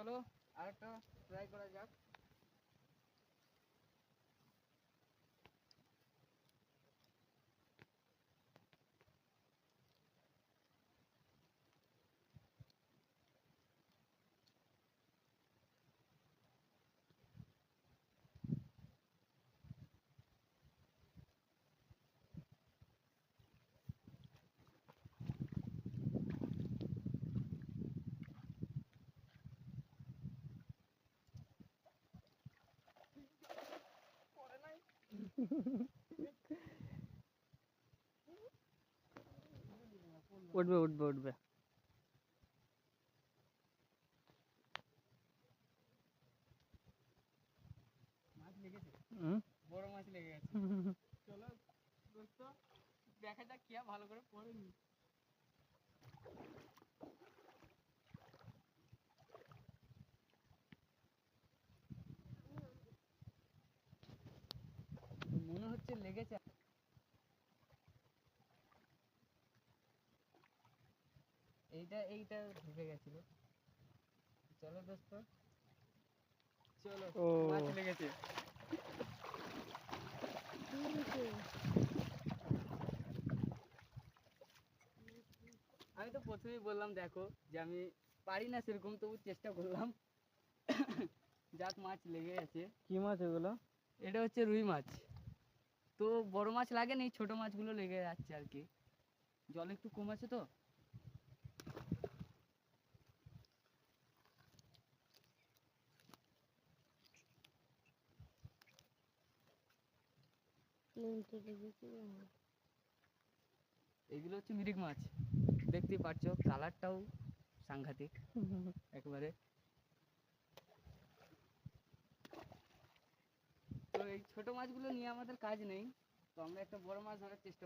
চলো আরেকটা ট্রাই করা যাক। উঠবে উঠবে উঠবে। মাছ লেগেছে, হুম। বড় মাছ লেগে গেছে। চলো দোস্ত দেখা যাক কি ভালো করে পড়েনি। মনে হচ্ছে লেগেছে। এইটা ঢুকে গেছিল। চলো দোস্ত, চলো ও মাছ লেগেছে। আমি তো প্রথমেই বললাম দেখো যে আমি পারি না সেরকম, তবু চেষ্টা করলাম। যাক মাছ লেগে গেছে। কি মাছ এগুলো? এটা হচ্ছে রুই মাছ। তো বড় মাছ লাগেনি, ছোট মাছগুলো লেগে যাচ্ছে আর কি, জল একটু কম আছে তো। এগুলো হচ্ছে মিরিক মাছ, দেখতেই পাচ্ছ কালারটাও সাংঘাতিক একবারে। তো এই ছোট মাছগুলো নিয়ে আমাদের কাজ নেই, তো আমরা একটা বড় মাছ ধরার চেষ্টা